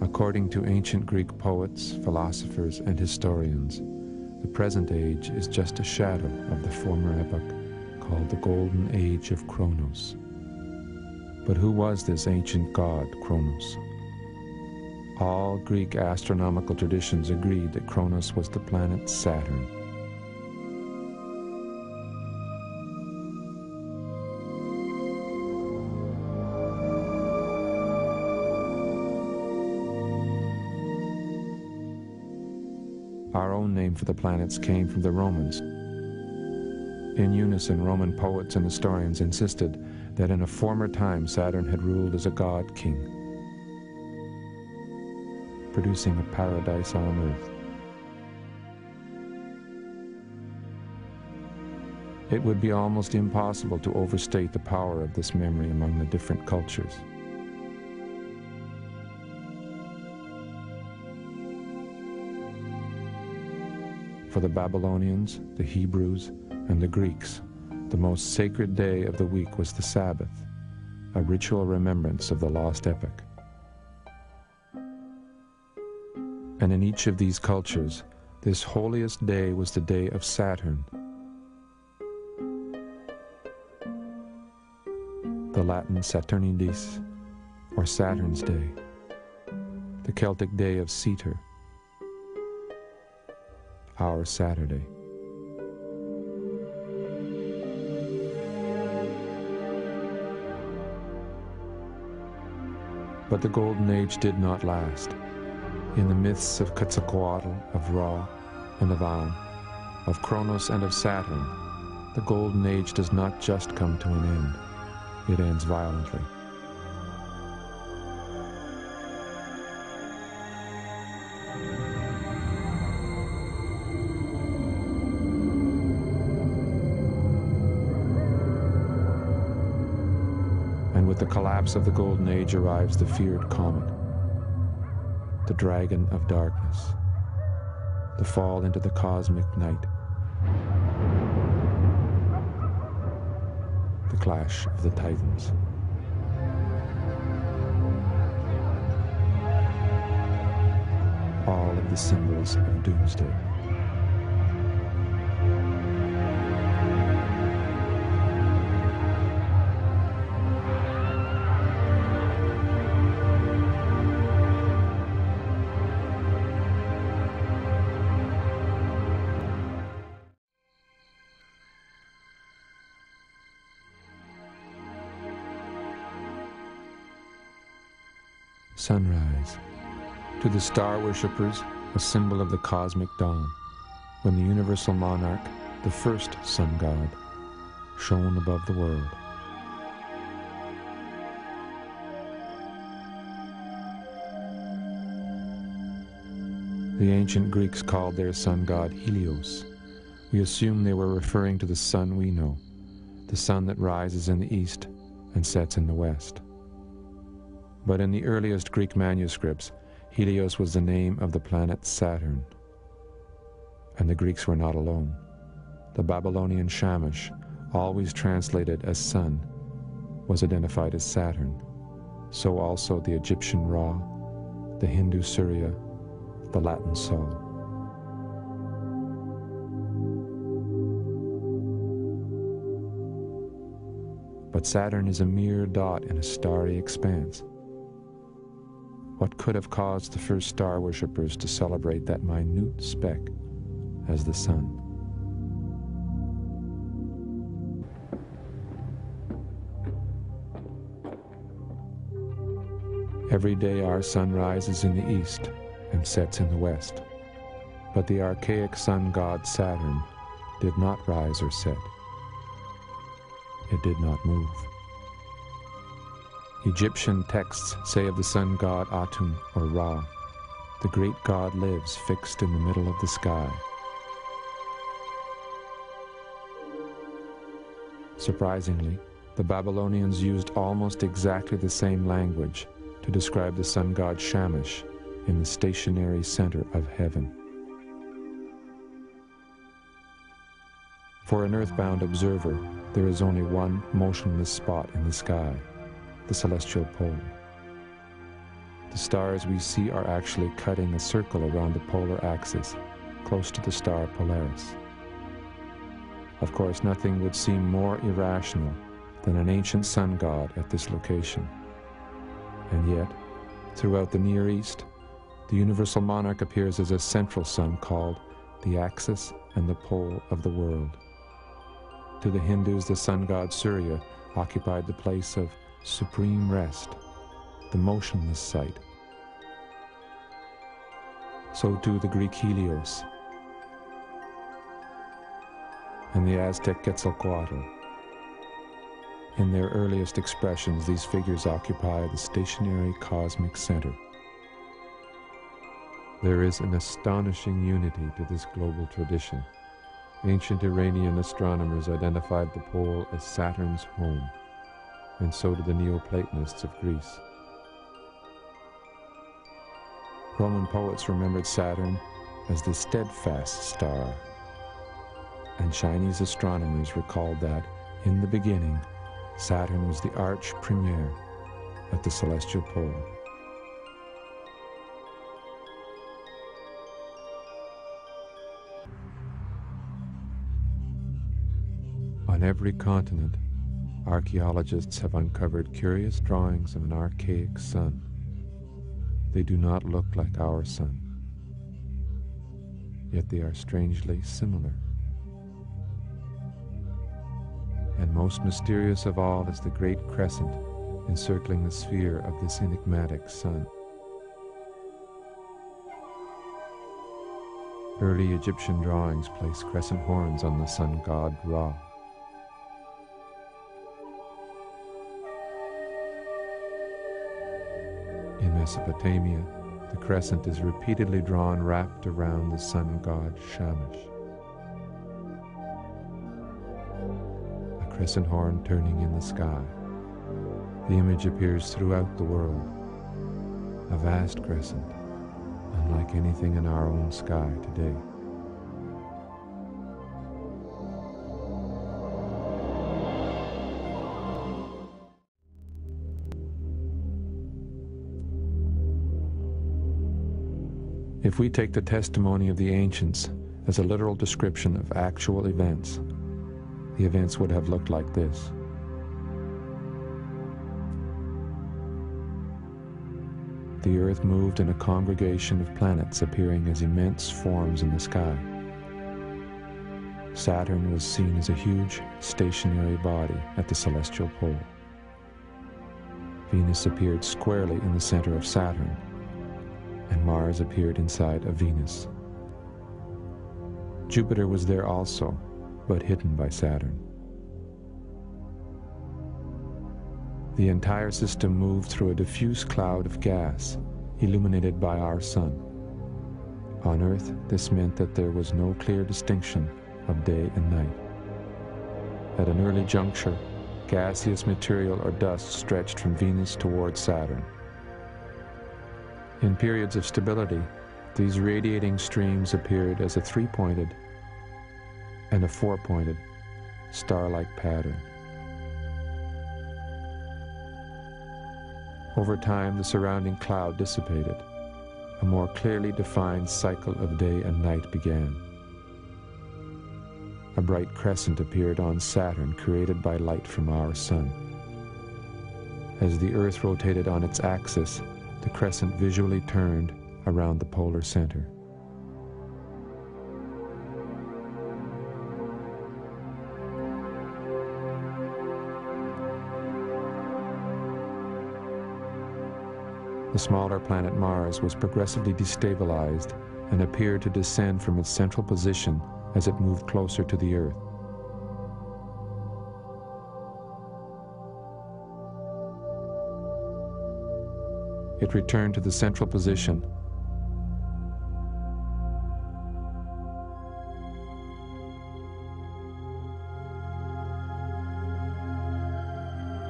According to ancient Greek poets, philosophers, and historians, the present age is just a shadow of the former epoch called the Golden Age of Kronos. But who was this ancient god, Kronos? All Greek astronomical traditions agreed that Kronos was the planet Saturn. Our own name for the planets came from the Romans. In unison, Roman poets and historians insisted that in a former time Saturn had ruled as a god-king, producing a paradise on earth. It would be almost impossible to overstate the power of this memory among the different cultures. For the Babylonians, the Hebrews, and the Greeks, the most sacred day of the week was the Sabbath, a ritual remembrance of the lost epoch. And in each of these cultures, this holiest day was the day of Saturn, the Latin Saturnidis, or Saturn's Day, the Celtic day of Ceter, our Saturday. But the Golden Age did not last. In the myths of Quetzalcoatl, of Ra, and of An, of Kronos and of Saturn, the Golden Age does not just come to an end. It ends violently. And with the collapse of the Golden Age arrives the feared comet, the dragon of darkness, the fall into the cosmic night, the clash of the titans. All of the symbols of doomsday. Sunrise. To the star worshippers, a symbol of the cosmic dawn, when the universal monarch, the first sun god, shone above the world. The ancient Greeks called their sun god Helios. We assume they were referring to the sun we know, the sun that rises in the east and sets in the west. But in the earliest Greek manuscripts, Helios was the name of the planet Saturn. And the Greeks were not alone. The Babylonian Shamash, always translated as sun, was identified as Saturn. So also the Egyptian Ra, the Hindu Surya, the Latin Sol. But Saturn is a mere dot in a starry expanse. What could have caused the first star worshippers to celebrate that minute speck as the sun? Every day our sun rises in the east and sets in the west. But the archaic sun god Saturn did not rise or set. It did not move. Egyptian texts say of the sun god Atum, or Ra, the great god lives fixed in the middle of the sky. Surprisingly, the Babylonians used almost exactly the same language to describe the sun god Shamash in the stationary center of heaven. For an earthbound observer, there is only one motionless spot in the sky, the celestial pole. The stars we see are actually cutting a circle around the polar axis, close to the star Polaris. Of course, nothing would seem more irrational than an ancient sun god at this location. And yet, throughout the Near East, the universal monarch appears as a central sun called the axis and the pole of the world. To the Hindus, the sun god Surya occupied the place of supreme rest, the motionless site. So too the Greek Helios and the Aztec Quetzalcoatl. In their earliest expressions, these figures occupy the stationary cosmic center. There is an astonishing unity to this global tradition. Ancient Iranian astronomers identified the pole as Saturn's home, and so did the Neoplatonists of Greece. Roman poets remembered Saturn as the steadfast star, and Chinese astronomers recalled that, in the beginning, Saturn was the arch premier at the celestial pole. On every continent, archaeologists have uncovered curious drawings of an archaic sun. They do not look like our sun, yet they are strangely similar. And most mysterious of all is the great crescent encircling the sphere of this enigmatic sun. Early Egyptian drawings place crescent horns on the sun god Ra. In Mesopotamia, the crescent is repeatedly drawn wrapped around the sun god Shamash. A crescent horn turning in the sky. The image appears throughout the world. A vast crescent, unlike anything in our own sky today. If we take the testimony of the ancients as a literal description of actual events, the events would have looked like this. The earth moved in a congregation of planets appearing as immense forms in the sky. Saturn was seen as a huge, stationary body at the celestial pole. Venus appeared squarely in the center of Saturn, and Mars appeared inside of Venus. Jupiter was there also, but hidden by Saturn. The entire system moved through a diffuse cloud of gas, illuminated by our sun. On Earth, this meant that there was no clear distinction of day and night. At an early juncture, gaseous material or dust stretched from Venus toward Saturn. In periods of stability, these radiating streams appeared as a three-pointed and a four-pointed star-like pattern. Over time, the surrounding cloud dissipated. A more clearly defined cycle of day and night began. A bright crescent appeared on Saturn, created by light from our sun. As the Earth rotated on its axis, the crescent visually turned around the polar center. The smaller planet Mars was progressively destabilized and appeared to descend from its central position as it moved closer to the Earth. It returned to the central position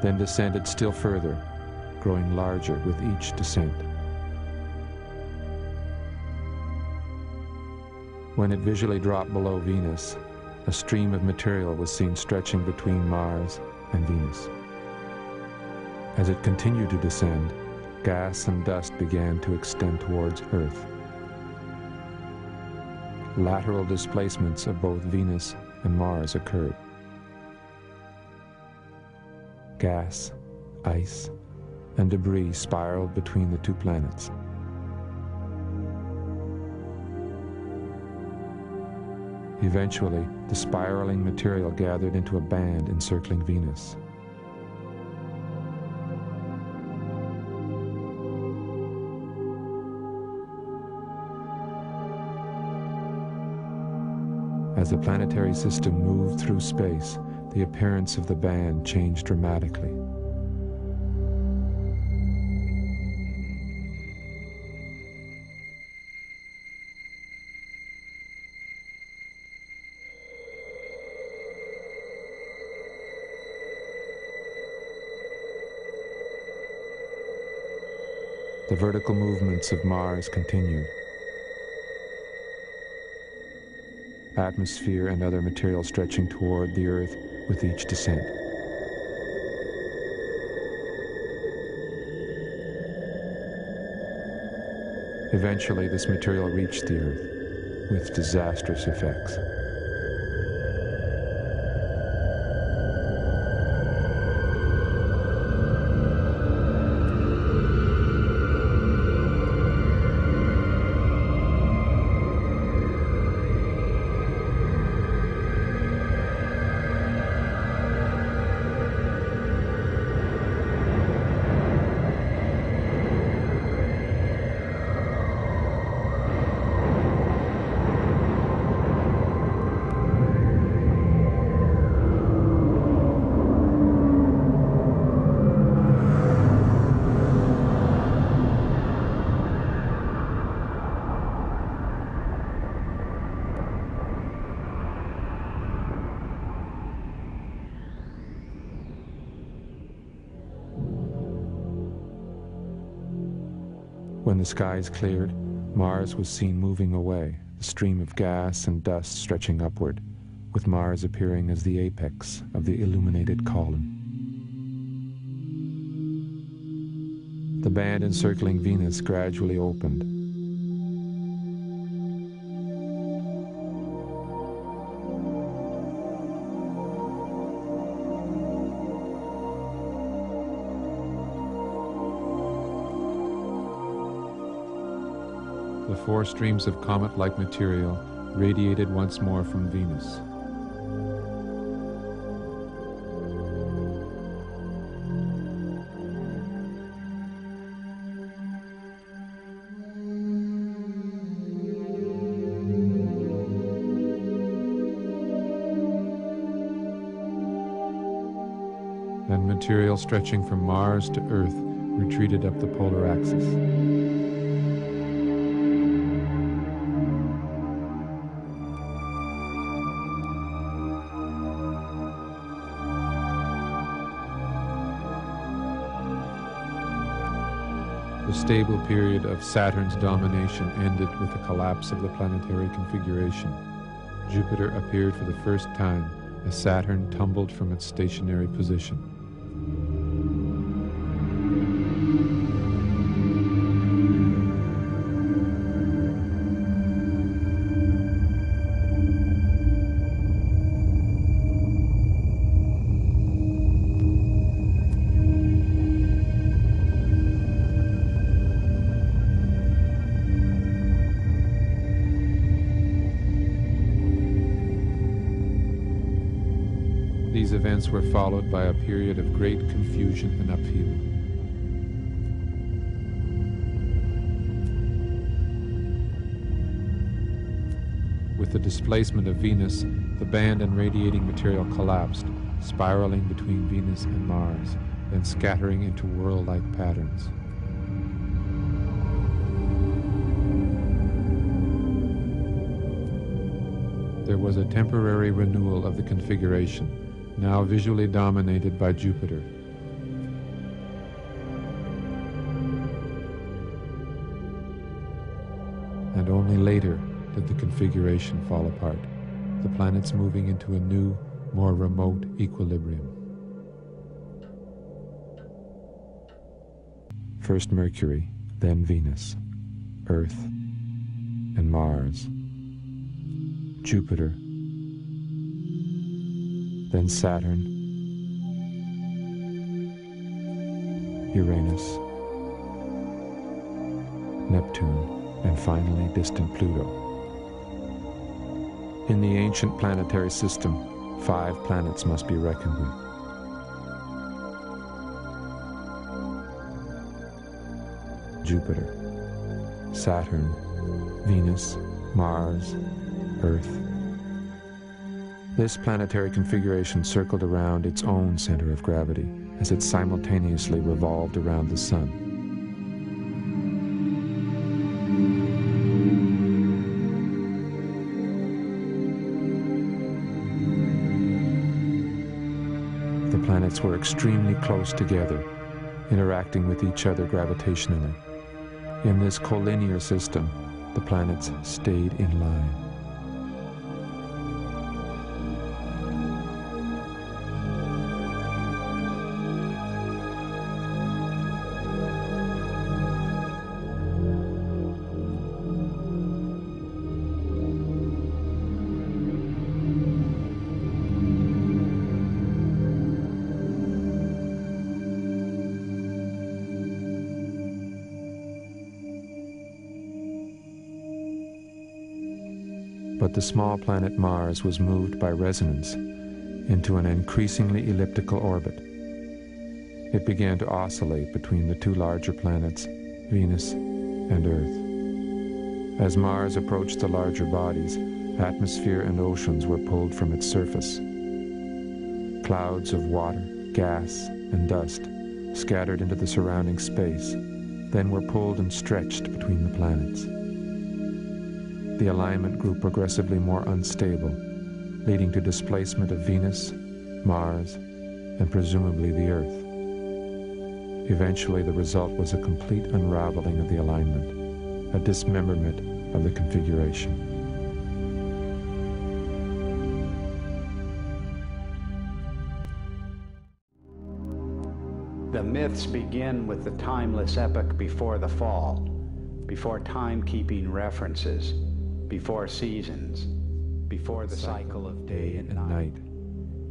then descended still further, growing larger with each descent. When it visually dropped below Venus, a stream of material was seen stretching between Mars and Venus. As it continued to descend, gas and dust began to extend towards Earth. Lateral displacements of both Venus and Mars occurred. Gas, ice, and debris spiraled between the two planets. Eventually, the spiraling material gathered into a band encircling Venus. As the planetary system moved through space, the appearance of the band changed dramatically. The vertical movements of Mars continued. Atmosphere and other material stretching toward the Earth with each descent. Eventually, this material reached the Earth with disastrous effects. When the skies cleared, Mars was seen moving away, a stream of gas and dust stretching upward, with Mars appearing as the apex of the illuminated column. The band encircling Venus gradually opened. The four streams of comet-like material radiated once more from Venus. And material stretching from Mars to Earth retreated up the polar axis. The stable period of Saturn's domination ended with the collapse of the planetary configuration. Jupiter appeared for the first time as Saturn tumbled from its stationary position. These events were followed by a period of great confusion and upheaval. With the displacement of Venus, the band and radiating material collapsed, spiraling between Venus and Mars, then scattering into whirl-like patterns. There was a temporary renewal of the configuration, now visually dominated by Jupiter. And only later did the configuration fall apart, the planets moving into a new, more remote equilibrium. First Mercury, then Venus, Earth, and Mars, Jupiter, then Saturn, Uranus, Neptune, and finally distant Pluto. In the ancient planetary system, 5 planets must be reckoned with. Jupiter, Saturn, Venus, Mars, Earth. This planetary configuration circled around its own center of gravity as it simultaneously revolved around the Sun. The planets were extremely close together, interacting with each other gravitationally. In this collinear system, the planets stayed in line. But the small planet Mars was moved by resonance into an increasingly elliptical orbit. It began to oscillate between the 2 larger planets, Venus and Earth. As Mars approached the larger bodies, atmosphere and oceans were pulled from its surface. Clouds of water, gas, and dust scattered into the surrounding space, then were pulled and stretched between the planets. The alignment grew progressively more unstable, leading to displacement of Venus, Mars, and presumably the Earth. Eventually, the result was a complete unraveling of the alignment, a dismemberment of the configuration. The myths begin with the timeless epoch before the fall, before time-keeping references, before seasons, before the cycle of day and night.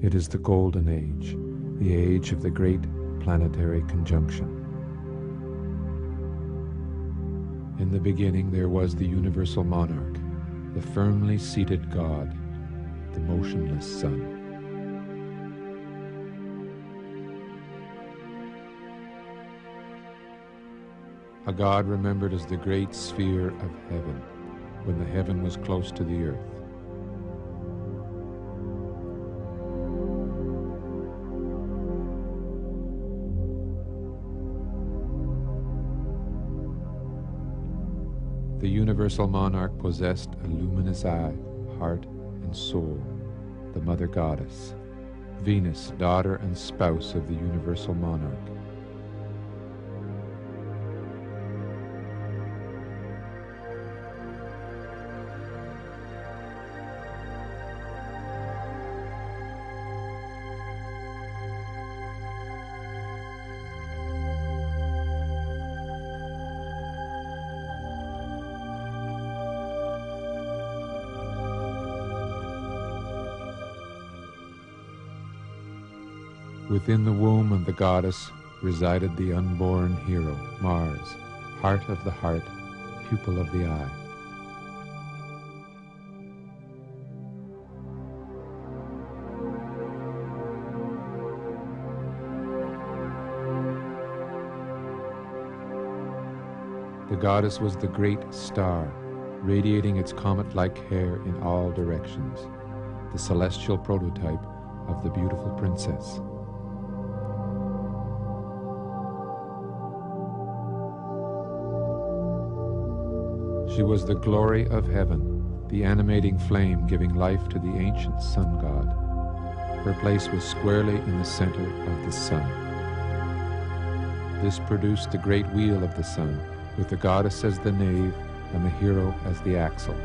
It is the Golden Age, the age of the great planetary conjunction. In the beginning there was the universal monarch, the firmly seated God, the motionless sun. A God remembered as the great sphere of heaven, when the heaven was close to the earth. The universal monarch possessed a luminous eye, heart, and soul, the mother goddess, Venus, daughter and spouse of the universal monarch. Within the womb of the goddess resided the unborn hero, Mars, heart of the heart, pupil of the eye. The goddess was the great star, radiating its comet-like hair in all directions, the celestial prototype of the beautiful princess. She was the glory of heaven, the animating flame giving life to the ancient sun god. Her place was squarely in the center of the sun. This produced the great wheel of the sun, with the goddess as the nave and the hero as the axle.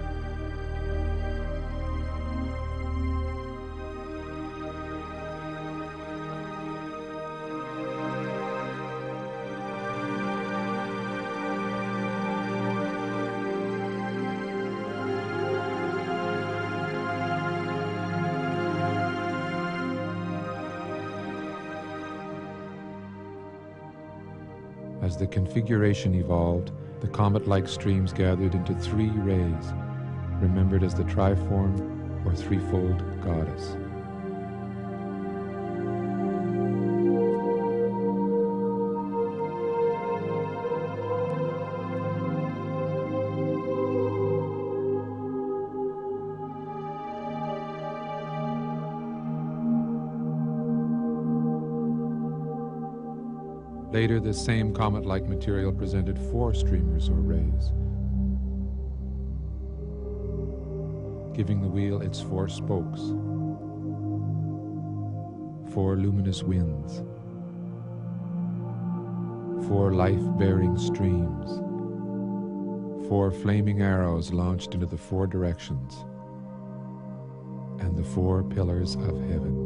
As the configuration evolved, the comet-like streams gathered into 3 rays, remembered as the triform or threefold goddess. Later, this same comet-like material presented 4 streamers or rays, giving the wheel its 4 spokes, 4 luminous winds, 4 life-bearing streams, 4 flaming arrows launched into the 4 directions, and the 4 pillars of heaven.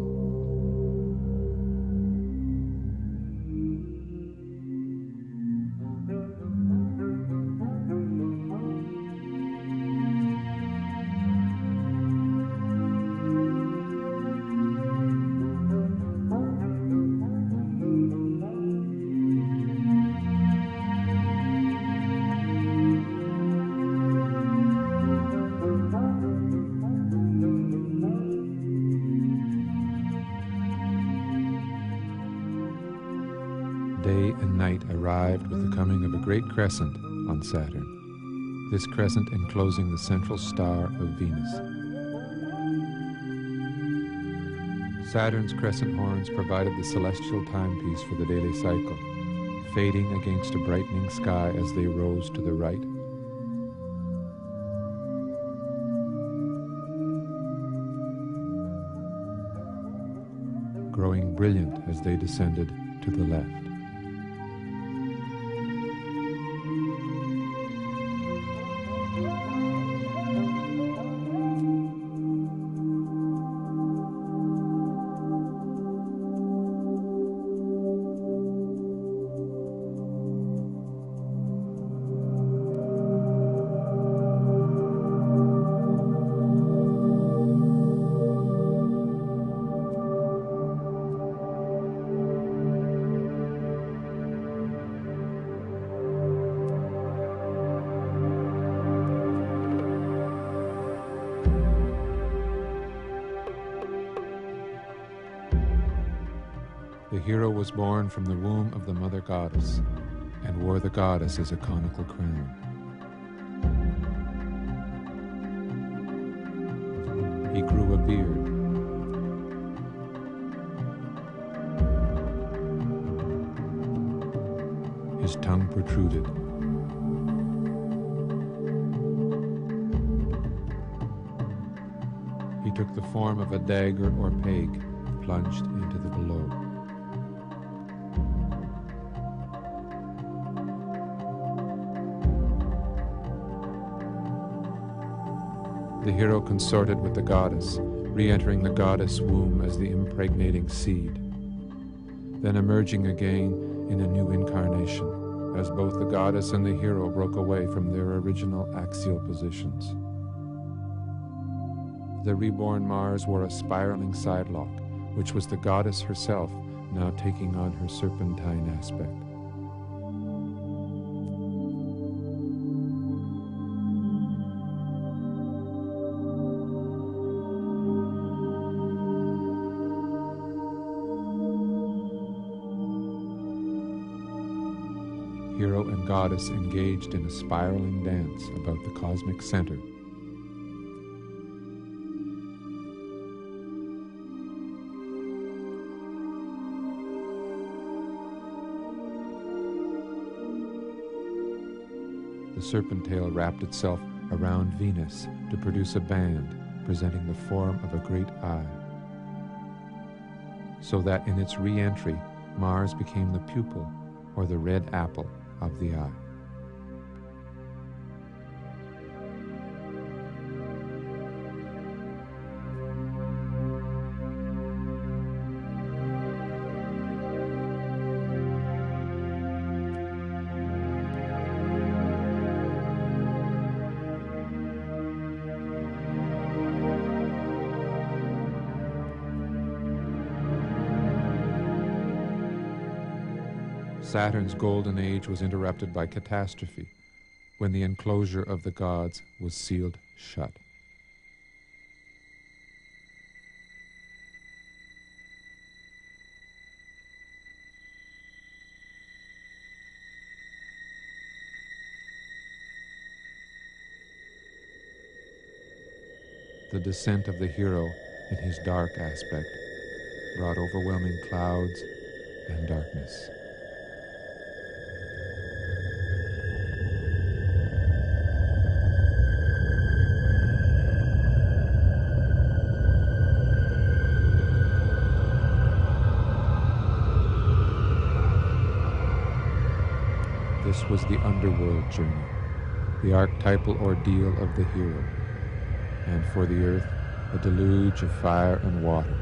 Day and night arrived with the coming of a great crescent on Saturn, this crescent enclosing the central star of Venus. Saturn's crescent horns provided the celestial timepiece for the daily cycle, fading against a brightening sky as they rose to the right. Growing brilliant as they descended to the left. The hero was born from the womb of the mother goddess and wore the goddess as a conical crown. He grew a beard. His tongue protruded. He took the form of a dagger or peg plunged into the below. The hero consorted with the goddess, re-entering the goddess womb as the impregnating seed, then emerging again in a new incarnation, as both the goddess and the hero broke away from their original axial positions. The reborn Mars wore a spiraling sidelock, which was the goddess herself now taking on her serpentine aspect. Hero and goddess engaged in a spiraling dance about the cosmic center. The serpent tail wrapped itself around Venus to produce a band presenting the form of a great eye, so that in its re-entry, Mars became the pupil, or the red apple, of the eye. Saturn's golden age was interrupted by catastrophe, when the enclosure of the gods was sealed shut. The descent of the hero in his dark aspect brought overwhelming clouds and darkness. This was the underworld journey, the archetypal ordeal of the hero, and for the earth, a deluge of fire and water.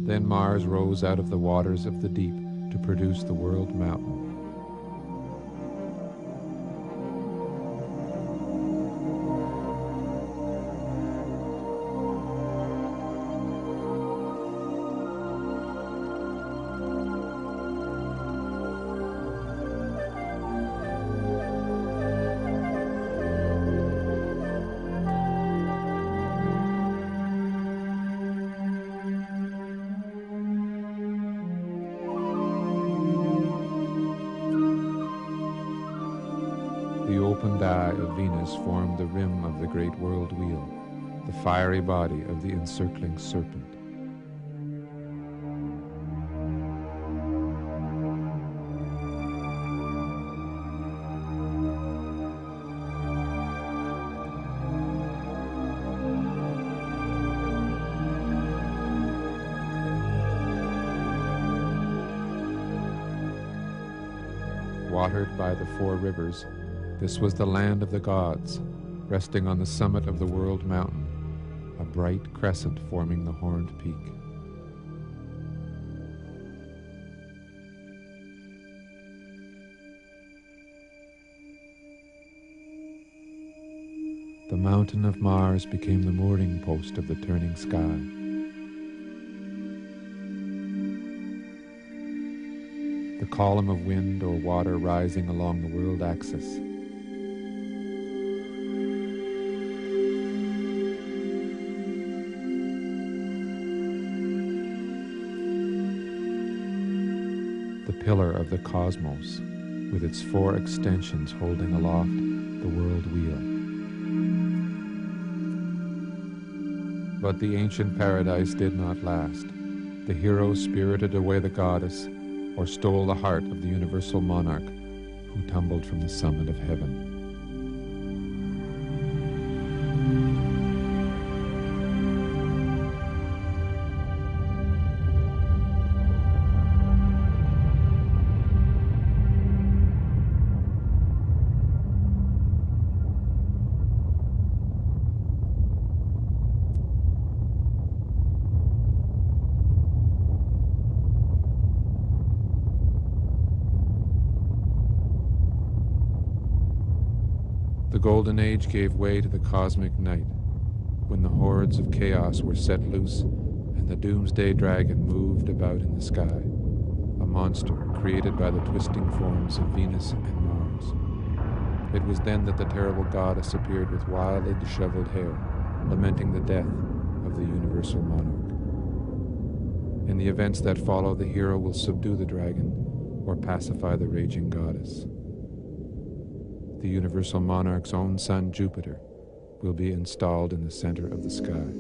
Then Mars rose out of the waters of the deep to produce the world mountain. The opened eye of Venus formed the rim of the great world wheel, the fiery body of the encircling serpent. Watered by the four rivers, this was the land of the gods, resting on the summit of the world mountain, a bright crescent forming the horned peak. The mountain of Mars became the mooring post of the turning sky. The column of wind or water rising along the world axis. The pillar of the cosmos, with its four extensions holding aloft the world wheel. But the ancient paradise did not last. The hero spirited away the goddess, or stole the heart of the universal monarch who tumbled from the summit of heaven. The Golden Age gave way to the cosmic night, when the hordes of chaos were set loose and the doomsday dragon moved about in the sky, a monster created by the twisting forms of Venus and Mars. It was then that the terrible goddess appeared with wildly disheveled hair, lamenting the death of the universal monarch. In the events that follow, the hero will subdue the dragon or pacify the raging goddess. The universal monarch's own son, Jupiter, will be installed in the center of the sky.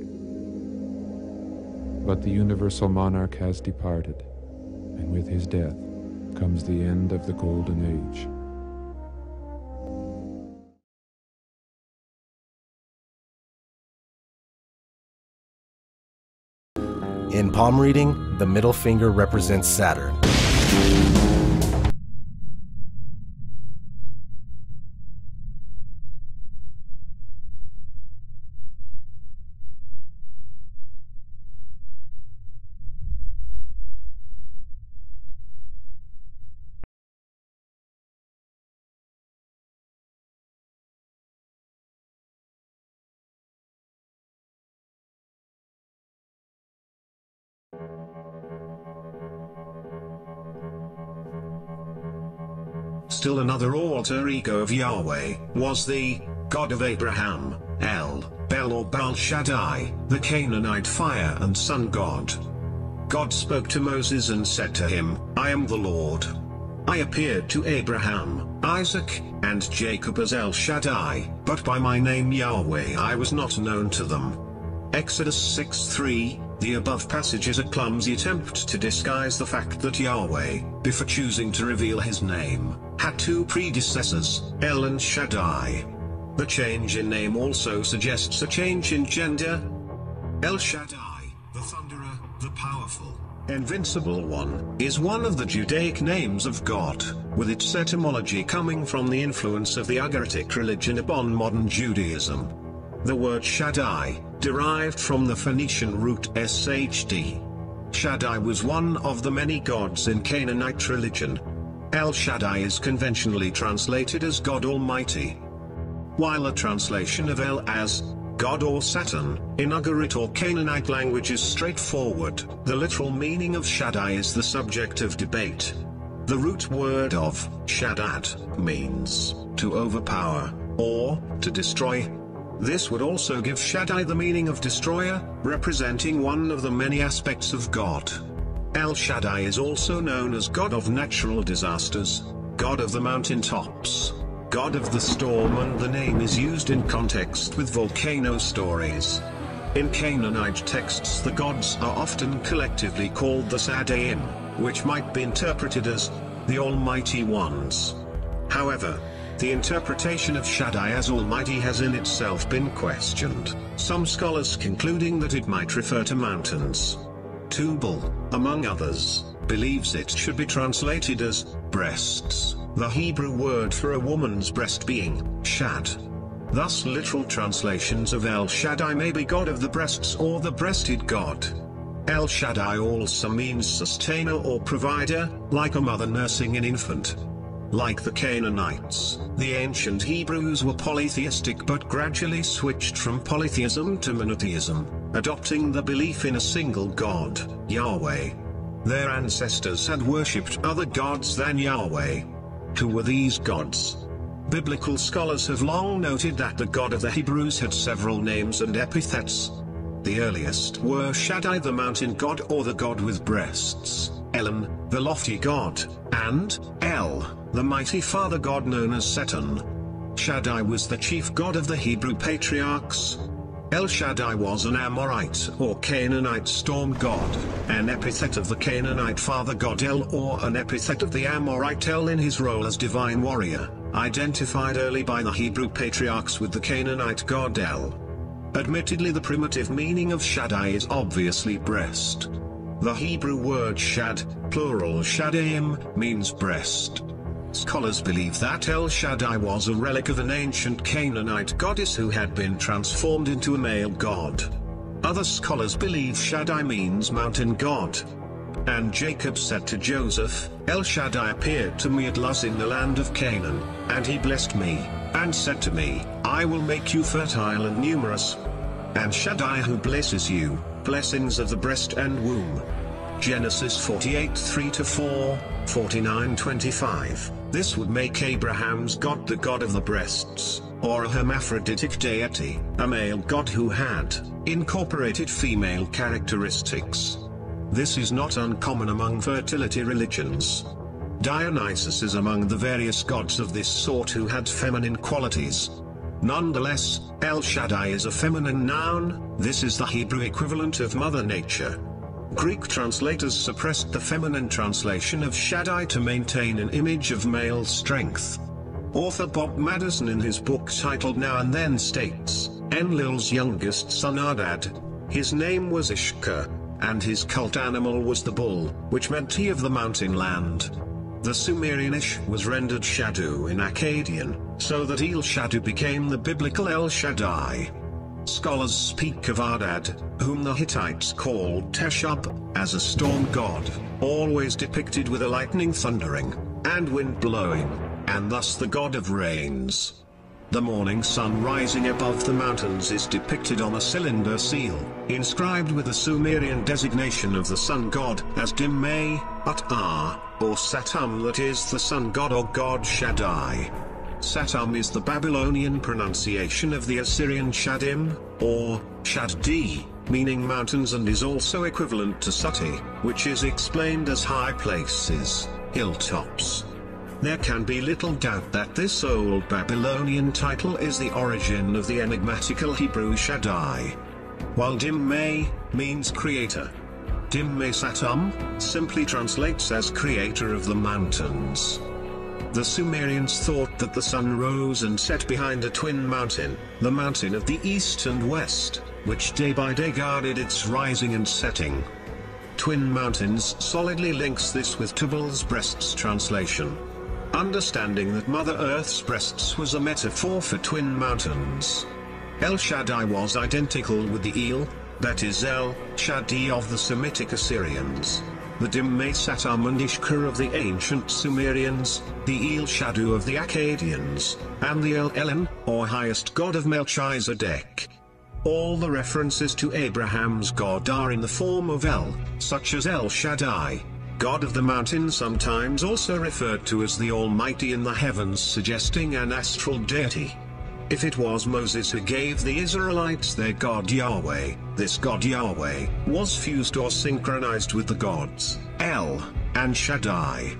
But the universal monarch has departed, and with his death, comes the end of the Golden Age. In palm reading, the middle finger represents Saturn. Still another alter ego of Yahweh was the God of Abraham, El, Bel or Baal Shaddai, the Canaanite fire and sun god. God spoke to Moses and said to him, I am the Lord. I appeared to Abraham, Isaac, and Jacob as El Shaddai, but by my name Yahweh I was not known to them. Exodus 6:3. The above passage is a clumsy attempt to disguise the fact that Yahweh, before choosing to reveal his name, had two predecessors, El and Shaddai. The change in name also suggests a change in gender. El Shaddai, the Thunderer, the Powerful, Invincible One, is one of the Judaic names of God, with its etymology coming from the influence of the Ugaritic religion upon modern Judaism. The word Shaddai, derived from the Phoenician root shd. Shaddai was one of the many gods in Canaanite religion. El Shaddai is conventionally translated as God Almighty, while a translation of El as God or Saturn, in Ugarit or Canaanite language is straightforward. The literal meaning of Shaddai is the subject of debate. The root word of Shaddad means to overpower or to destroy. This would also give Shaddai the meaning of destroyer, representing one of the many aspects of God. El Shaddai is also known as God of natural disasters, God of the mountaintops, God of the storm, and the name is used in context with volcano stories. In Canaanite texts the gods are often collectively called the Sadaim, which might be interpreted as the Almighty Ones. However, the interpretation of Shaddai as Almighty has in itself been questioned, some scholars concluding that it might refer to mountains. Tubal, among others, believes it should be translated as breasts, the Hebrew word for a woman's breast being shad. Thus literal translations of El Shaddai may be God of the breasts or the breasted God. El Shaddai also means sustainer or provider, like a mother nursing an infant. Like the Canaanites, the ancient Hebrews were polytheistic but gradually switched from polytheism to monotheism, adopting the belief in a single God, Yahweh. Their ancestors had worshipped other gods than Yahweh. Who were these gods? Biblical scholars have long noted that the God of the Hebrews had several names and epithets. The earliest were Shaddai the mountain god or the god with breasts, Elon, the lofty god, and El, the mighty father god known as Saturn. Shaddai was the chief god of the Hebrew patriarchs. El Shaddai was an Amorite or Canaanite storm god, an epithet of the Canaanite father god El or an epithet of the Amorite El in his role as divine warrior, identified early by the Hebrew patriarchs with the Canaanite god El. Admittedly, the primitive meaning of Shaddai is obviously breast. The Hebrew word shad, plural shadaim, means breast. Scholars believe that El Shaddai was a relic of an ancient Canaanite goddess who had been transformed into a male god. Other scholars believe Shaddai means mountain god. And Jacob said to Joseph, El Shaddai appeared to me at Luz in the land of Canaan, and he blessed me, and said to me, I will make you fertile and numerous. And Shaddai who blesses you, blessings of the breast and womb. Genesis 48:3-4, 49:25. This would make Abraham's God the God of the breasts, or a hermaphroditic deity, a male god who had incorporated female characteristics. This is not uncommon among fertility religions. Dionysus is among the various gods of this sort who had feminine qualities. Nonetheless, El Shaddai is a feminine noun. This is the Hebrew equivalent of Mother Nature. Greek translators suppressed the feminine translation of Shaddai to maintain an image of male strength. Author Bob Madison in his book titled Now and Then states, Enlil's youngest son Ardad, his name was Ishka, and his cult animal was the bull, which meant he of the mountain land. The Sumerian Ish was rendered Shadu in Akkadian, so that El Shadu became the biblical El Shaddai. Scholars speak of Ardad, whom the Hittites called Teshub, as a storm god, always depicted with a lightning thundering, and wind blowing, and thus the god of rains. The morning sun rising above the mountains is depicted on a cylinder seal, inscribed with the Sumerian designation of the sun god as Dimmei, Ut-Ar, or Satum, that is the sun god or god Shaddai. Satum is the Babylonian pronunciation of the Assyrian Shadim, or Shaddi, meaning mountains, and is also equivalent to Suti, which is explained as high places, hilltops. There can be little doubt that this old Babylonian title is the origin of the enigmatical Hebrew Shaddai. While Dimmei means creator, Dimmei Satum simply translates as creator of the mountains. The Sumerians thought that the sun rose and set behind a twin mountain, the mountain of the east and west, which day by day guarded its rising and setting. Twin mountains solidly links this with Tubal's breasts translation. Understanding that Mother Earth's breasts was a metaphor for twin mountains. El Shaddai was identical with the El, that is El Shaddi of the Semitic Assyrians, the Dimmei Satum and Ishka of the ancient Sumerians, the El Shadu of the Akkadians, and the El Elyon, or highest god of Melchizedek. All the references to Abraham's God are in the form of El, such as El Shaddai, God of the mountain, sometimes also referred to as the Almighty in the heavens, suggesting an astral deity. If it was Moses who gave the Israelites their God Yahweh, this God Yahweh was fused or synchronized with the gods El and Shaddai.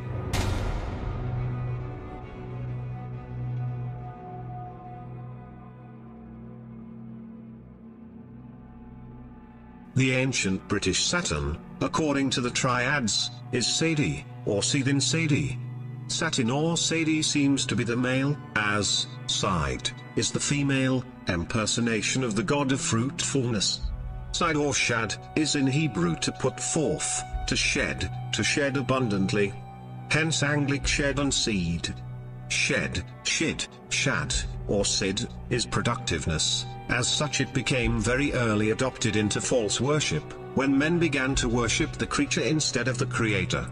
The ancient British Saturn, according to the triads, is Sadi, or Sidin Sadi. Satin or Sadi seems to be the male, as Side is the female impersonation of the god of fruitfulness. Side or Shad is in Hebrew to put forth, to shed abundantly. Hence Anglic shed and seed. Shed, shid, shad, or sid, is productiveness. As such it became very early adopted into false worship, when men began to worship the creature instead of the creator.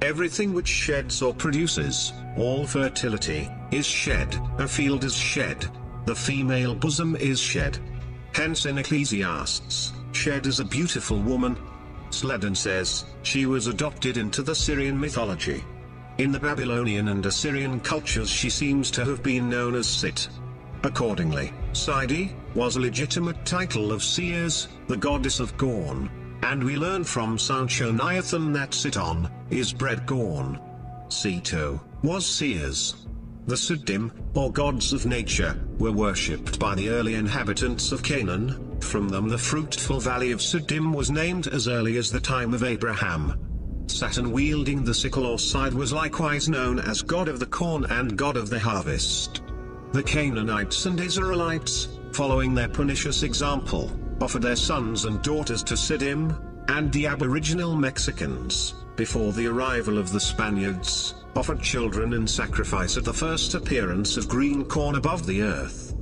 Everything which sheds or produces, all fertility, is shed, a field is shed, the female bosom is shed. Hence in Ecclesiastes, shed is a beautiful woman. Sledden says, she was adopted into the Syrian mythology. In the Babylonian and Assyrian cultures she seems to have been known as Sit. Accordingly, Sidi was a legitimate title of Seers, the goddess of Gorn, and we learn from Sanchoniathon that Siton is bred Gorn. Sito was Seers. The Suddim, or gods of nature, were worshipped by the early inhabitants of Canaan. From them the fruitful valley of Suddim was named as early as the time of Abraham. Saturn wielding the sickle or scythe was likewise known as god of the corn and god of the harvest. The Canaanites and Israelites, following their pernicious example, offered their sons and daughters to Siddim, and the aboriginal Mexicans, before the arrival of the Spaniards, offered children in sacrifice at the first appearance of green corn above the earth.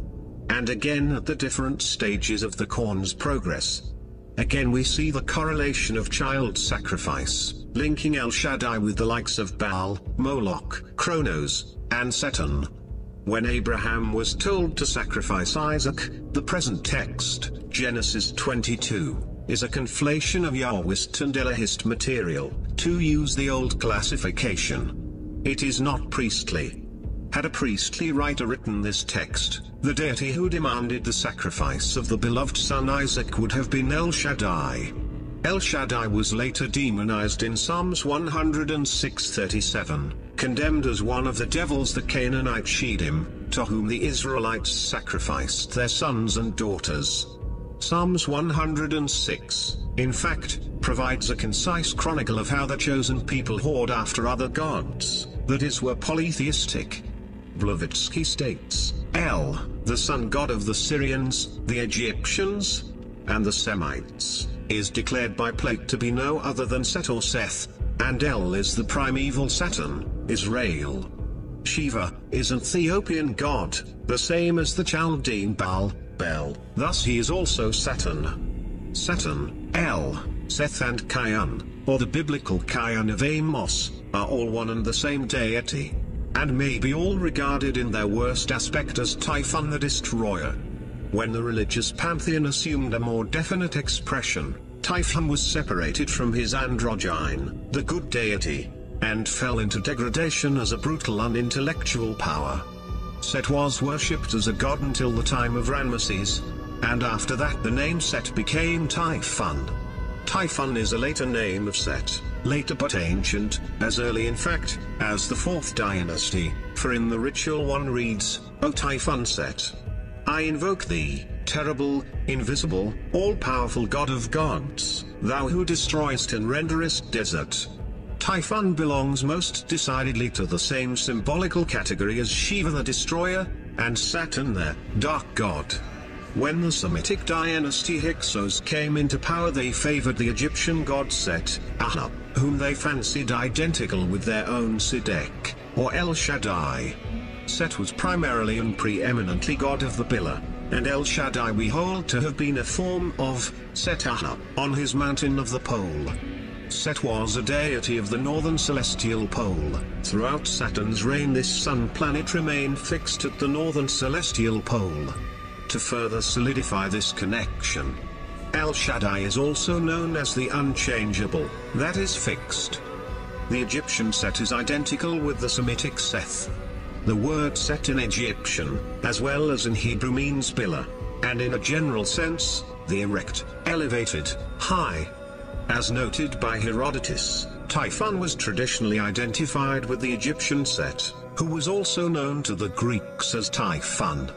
And again at the different stages of the corn's progress. Again we see the correlation of child sacrifice, linking El Shaddai with the likes of Baal, Moloch, Kronos, and Saturn. When Abraham was told to sacrifice Isaac, the present text, Genesis 22, is a conflation of Yahwist and Elohist material, to use the old classification. It is not priestly. Had a priestly writer written this text, the deity who demanded the sacrifice of the beloved son Isaac would have been El Shaddai. El Shaddai was later demonized in Psalms 106:37, condemned as one of the devils, the Canaanite Sheddim, to whom the Israelites sacrificed their sons and daughters. Psalms 106, in fact, provides a concise chronicle of how the chosen people whored after other gods, that is, were polytheistic. Blavatsky states, El, the sun god of the Syrians, the Egyptians, and the Semites, is declared by Plato to be no other than Set or Seth, and El is the primeval Saturn, Israel. Shiva is an Ethiopian god, the same as the Chaldean Baal, Bel, thus he is also Saturn. Saturn, El, Seth and Kian, or the biblical Kian of Amos, are all one and the same deity, and may be all regarded in their worst aspect as Typhon the Destroyer. When the religious pantheon assumed a more definite expression, Typhon was separated from his androgyne, the good deity, and fell into degradation as a brutal unintellectual power. Set was worshipped as a god until the time of Ramesses, and after that the name Set became Typhon. Typhon is a later name of Set, later but ancient, as early in fact, as the 4th dynasty, for in the ritual one reads, O Typhon Set, I invoke thee, terrible, invisible, all-powerful god of gods, thou who destroyest and renderest desert. Typhon belongs most decidedly to the same symbolical category as Shiva the Destroyer, and Saturn the dark god. When the Semitic dynasty Hyksos came into power, they favored the Egyptian god Set, Ahab, whom they fancied identical with their own Sidek, or El Shaddai. Set was primarily and preeminently god of the pillar, and El Shaddai we hold to have been a form of Set Ahab on his mountain of the pole. Set was a deity of the northern celestial pole. Throughout Saturn's reign this sun planet remained fixed at the northern celestial pole. To further solidify this connection, El Shaddai is also known as the unchangeable, that is fixed. The Egyptian Set is identical with the Semitic Seth. The word Set in Egyptian, as well as in Hebrew, means pillar, and in a general sense, the erect, elevated, high. As noted by Herodotus, Typhon was traditionally identified with the Egyptian Set, who was also known to the Greeks as Typhon.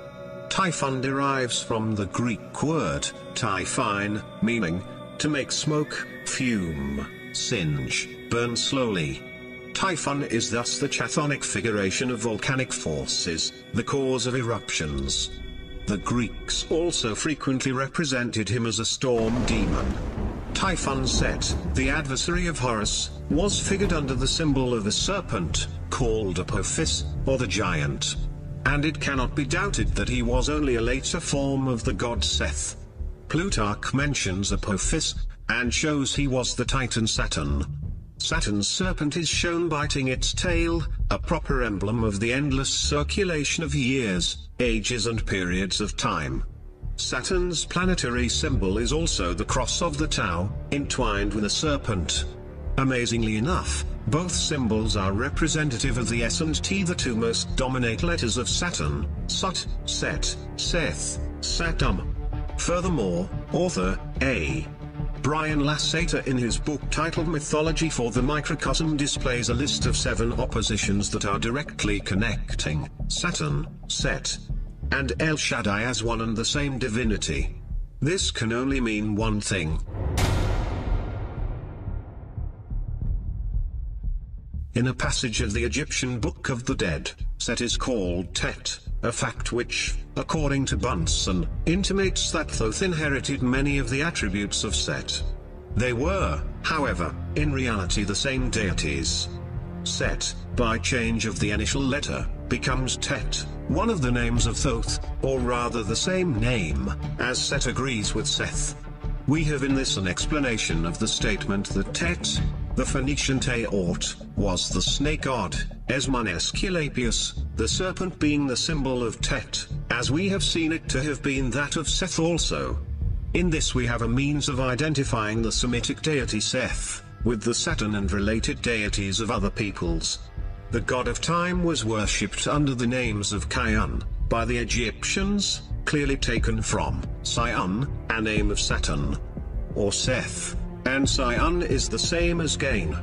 Typhon derives from the Greek word, typhine, meaning, to make smoke, fume, singe, burn slowly. Typhon is thus the chthonic figuration of volcanic forces, the cause of eruptions. The Greeks also frequently represented him as a storm demon. Typhon Set, the adversary of Horus, was figured under the symbol of a serpent, called Apophis, or the giant. And it cannot be doubted that he was only a later form of the god Seth. Plutarch mentions Apophis, and shows he was the Titan Saturn. Saturn's serpent is shown biting its tail, a proper emblem of the endless circulation of years, ages and periods of time. Saturn's planetary symbol is also the cross of the Tau, entwined with a serpent. Amazingly enough, both symbols are representative of the S and T, the two most dominant letters of Saturn, Sut, Set, Seth, Saturn. Furthermore, author A. Brian Lasseter in his book titled Mythology for the Microcosm displays a list of 7 oppositions that are directly connecting Saturn, Set, and El Shaddai as one and the same divinity. This can only mean one thing. In a passage of the Egyptian Book of the Dead, Set is called Tet, a fact which, according to Bunsen, intimates that Thoth inherited many of the attributes of Set. They were, however, in reality the same deities. Set, by change of the initial letter, becomes Tet, one of the names of Thoth, or rather the same name, as Set agrees with Seth. We have in this an explanation of the statement that Tet, the Phoenician Teort, was the snake god, Esmon Aesculapius, the serpent being the symbol of Tet, as we have seen it to have been that of Seth also. In this we have a means of identifying the Semitic deity Seth, with the Saturn and related deities of other peoples. The god of time was worshipped under the names of Kian, by the Egyptians, clearly taken from Sion, a name of Saturn, or Seth, and Sion is the same as Gain.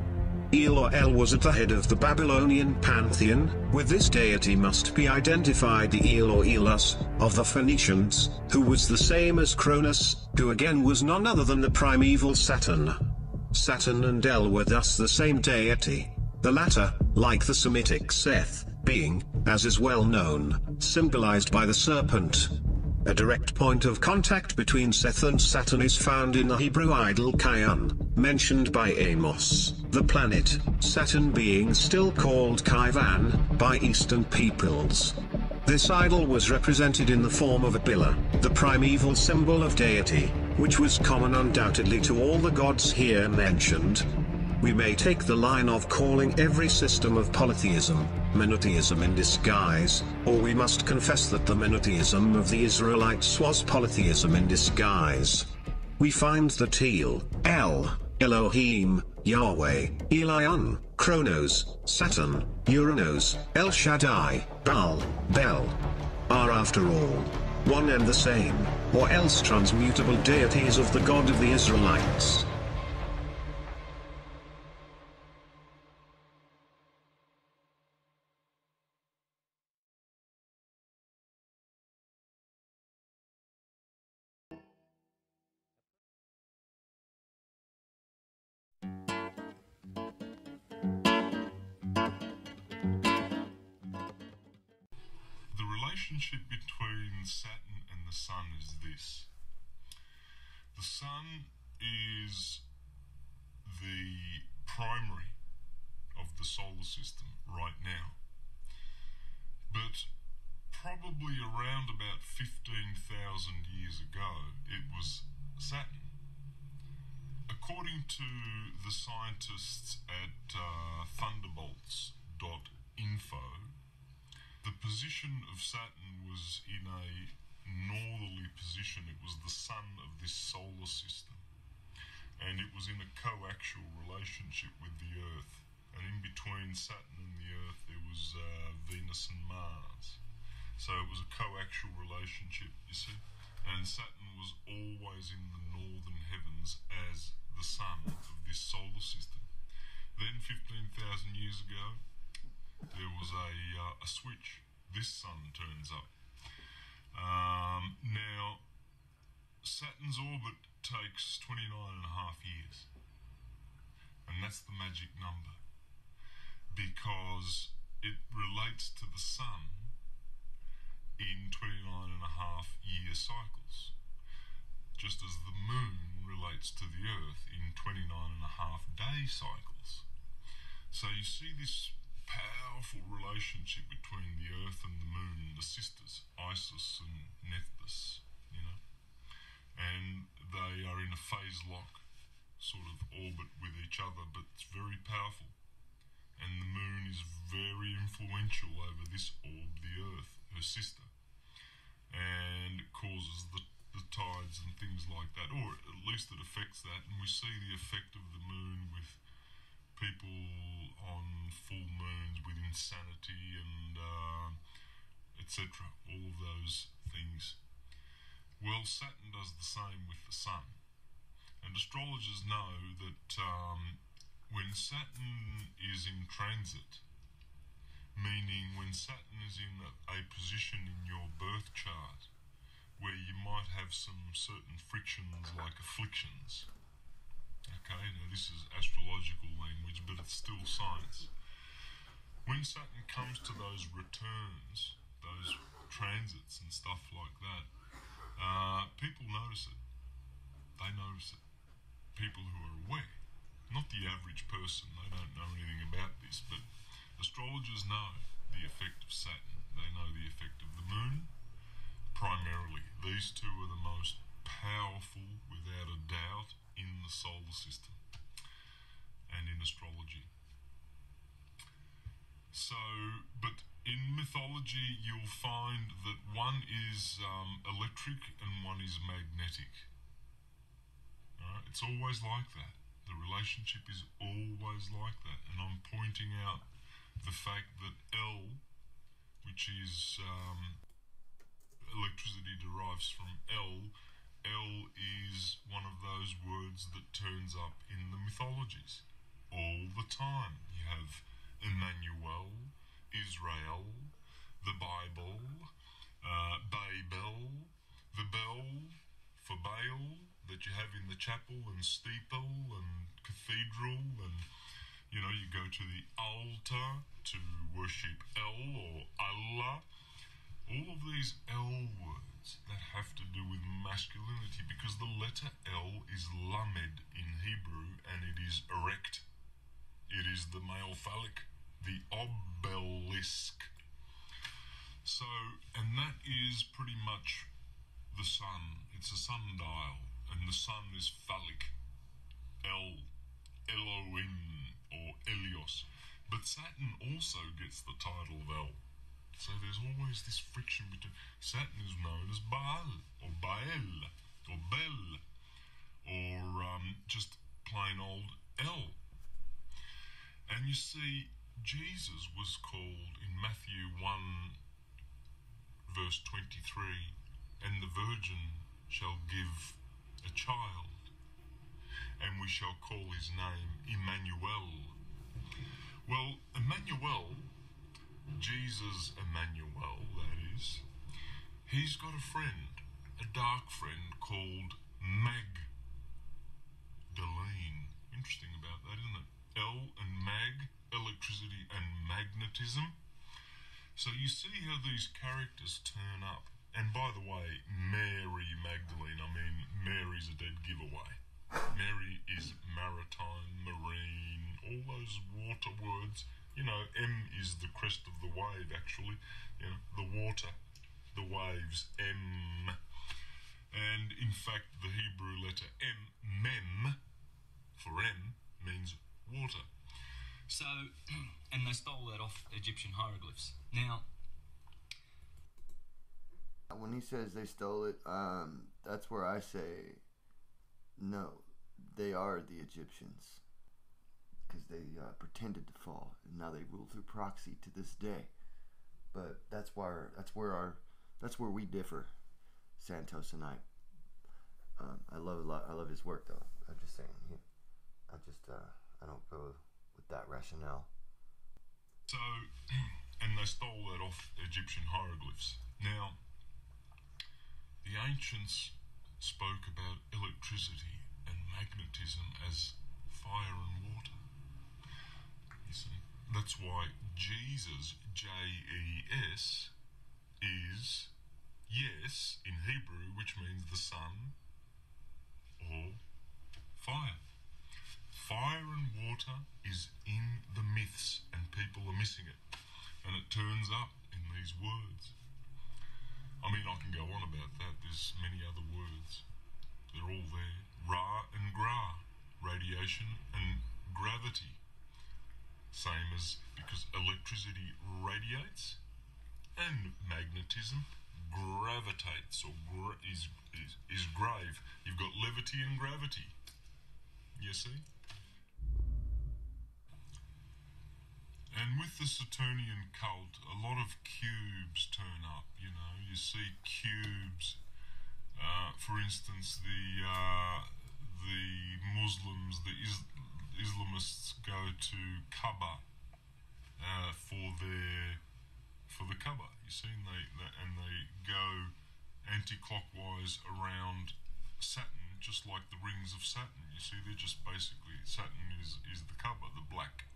El or El was at the head of the Babylonian pantheon. With this deity must be identified the El or Elos, of the Phoenicians, who was the same as Cronus, who again was none other than the primeval Saturn. Saturn and El were thus the same deity. The latter, like the Semitic Seth, being, as is well known, symbolized by the serpent. A direct point of contact between Seth and Saturn is found in the Hebrew idol Kian, mentioned by Amos, the planet Saturn being still called Kaivan by Eastern peoples. This idol was represented in the form of a pillar, the primeval symbol of deity, which was common undoubtedly to all the gods here mentioned. We may take the line of calling every system of polytheism, monotheism in disguise, or we must confess that the monotheism of the Israelites was polytheism in disguise. We find that El, Elohim, Yahweh, Elion, Kronos, Saturn, Uranos, El Shaddai, Baal, Bel, are after all one and the same, or else transmutable deities of the God of the Israelites. The relationship between Saturn and the Sun is this. The Sun is the primary of the solar system right now. But probably around about 15,000 years ago, it was Saturn. According to the scientists at thunderbolts.info, the position of Saturn was in a northerly position. It was the sun of this solar system. And it was in a coaxial relationship with the Earth. And in between Saturn and the Earth there was Venus and Mars. So it was a coaxial relationship, you see. And Saturn was always in the northern heavens as the sun of this solar system. Then 15,000 years ago, there was a switch. This sun turns up. Now, Saturn's orbit takes 29.5 years. And that's the magic number. Because it relates to the sun in 29.5-year cycles. Just as the moon relates to the Earth in 29.5-day cycles. So you see this powerful relationship between the Earth and the Moon, the sisters, Isis and Nephthys, you know. And they are in a phase lock sort of orbit with each other, but it's very powerful. And the Moon is very influential over this orb, the Earth, her sister. And it causes the tides and things like that, or at least it affects that. And we see the effect of the Moon with people on full moons with insanity and etc. All of those things. Well, Saturn does the same with the Sun. And astrologers know that when Saturn is in transit, meaning when Saturn is in a position in your birth chart where you might have some certain frictions like afflictions. Okay, now this is astrological language, but it's still science. When Saturn comes to those returns, those transits and stuff like that, people notice it. They notice it. People who are aware. Not the average person, they don't know anything about this, but astrologers know the effect of Saturn. They know the effect of the Moon, primarily. These two are the most powerful, without a doubt, in the solar system and in astrology. So, but in mythology you'll find that one is electric and one is magnetic. Alright, it's always like that. The relationship is always like that, and I'm pointing out the fact that L, which is electricity derives from L is one of those words that turns up in the mythologies all the time. You have Emmanuel, Israel, the Bible, Babel, the bell for Baal that you have in the chapel and steeple and cathedral. cathedral, and you know, you go to the altar to worship El or Allah. All of these L words that have to do with masculinity, because the letter L is lamed in Hebrew, and it is erect. It is the male phallic, the obelisk. So, and that is pretty much the sun. It's a sundial, and the sun is phallic. El, Elohim, or Elios. But Saturn also gets the title of El. So there's always this friction between. Saturn is known as Baal, or Baal, or Bel, or just plain old El. And you see, Jesus was called in Matthew 1, verse 23, and the virgin shall give a child, and we shall call his name Emmanuel. Well, Emmanuel, Jesus Emmanuel, that is, he's got a friend, a dark friend called Magdalene. Interesting about that, isn't it? El and mag, electricity and magnetism. So you see how these characters turn up. And by the way, Mary Magdalene, I mean, Mary's a dead giveaway. Mary is maritime, marine, all those water words. You know, M is the crest of the wave, actually. You know, the water, the waves, M. And in fact, the Hebrew letter M, mem, for M, means water. So, and they stole that off Egyptian hieroglyphs. Now, when he says they stole it, that's where I say, no, they are the Egyptians, because they pretended to fall, and now they rule through proxy to this day. But that's where we differ, Santos and I. I love his work, though. I'm just saying, I don't go with that rationale. So, and they stole that off Egyptian hieroglyphs. Now, the ancients spoke about electricity and magnetism as fire and water. You see, that's why Jesus, J-E-S, is yes in Hebrew, which means the sun or fire. Fire and water is in the myths, and people are missing it. And it turns up in these words. I mean, I can go on about that. There's many other words. They're all there. Ra and gra, radiation and gravity. Same as, because electricity radiates and magnetism gravitates, or is grave. You've got levity and gravity. You see? And with the Saturnian cult, a lot of cubes turn up, you know. You see cubes, for instance, the Muslims, the Islamists go to Kaaba for the Kaaba, you see, and they go anti-clockwise around Saturn, just like the rings of Saturn. You see, they're just basically, Saturn is the Kaaba, the black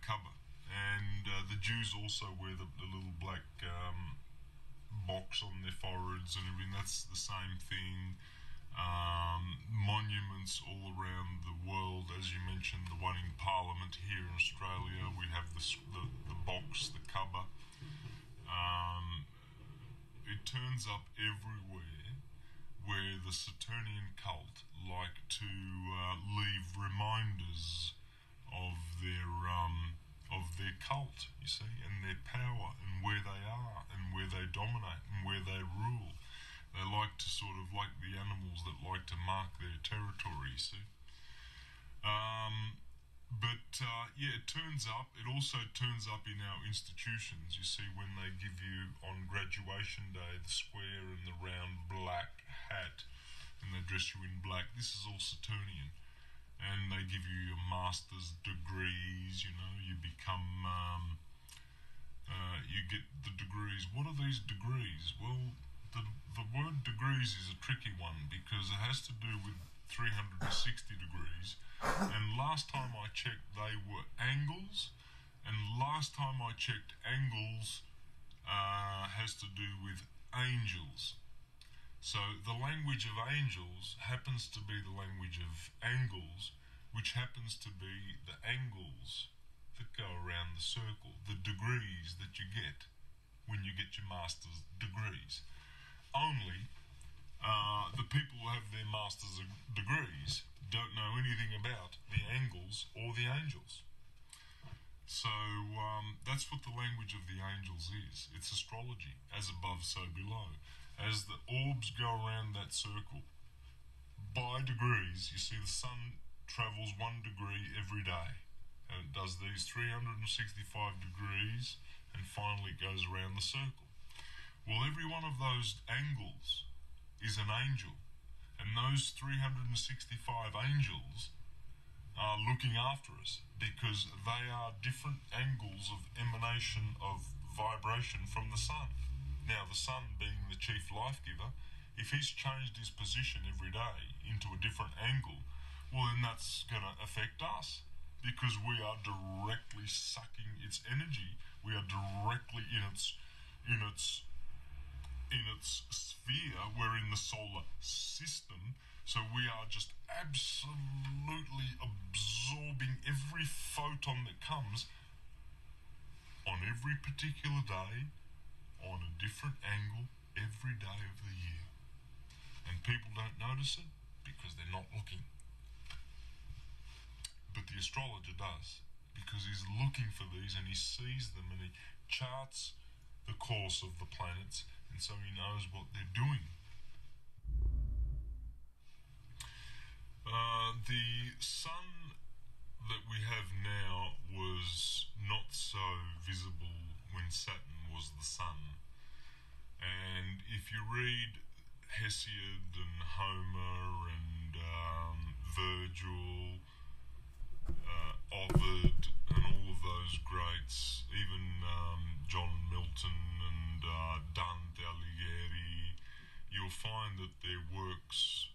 Kaaba. And the Jews also wear the little black box on their foreheads and everything. That's the same thing. Monuments all around the world, as you mentioned, the one in Parliament here in Australia, we have the box, the Kaaba. It turns up everywhere where the Saturnian cult like to leave reminders of their cult, you see, and their power, and where they are, and where they dominate, and where they rule. They like to sort of, like the animals that like to mark their territory, you see. Yeah, it turns up. It also turns up in our institutions, you see, when they give you on graduation day the square and the round black hat, and they dress you in black. This is all Saturnian. And they give you your master's degrees, you know, you become, you get the degrees. What are these degrees? Well, the word degrees is a tricky one, because it has to do with 360 degrees, last time I checked they were angles, and last time I checked angles has to do with angels. So the language of angels happens to be the language of angles, which happens to be the angles that go around the circle, the degrees that you get when you get your master's degrees. Only the people who have their master's degrees don't know anything about the angles or the angels. So that's what the language of the angels is. It's astrology, as above, so below. As the orbs go around that circle, by degrees, you see the sun travels 1 degree every day. And it does these 365 degrees, and finally it goes around the circle. Well, every one of those angles is an angel. And those 365 angels are looking after us, because they are different angles of emanation of vibration from the sun. Now, the sun being the chief life giver, if he's changed his position every day into a different angle, well, then that's going to affect us, because we are directly sucking its energy. We are directly in its sphere. We're in the solar system, so we are just absolutely absorbing every photon that comes on every particular day, on a different angle every day of the year. And people don't notice it because they're not looking. But the astrologer does, because he's looking for these and he sees them and he charts the course of the planets, and so he knows what they're doing. The sun that we have now was not so visible when Saturn was the sun. And if you read Hesiod and Homer and Virgil, Ovid and all of those greats, even John Milton and Dante Alighieri, you'll find that their works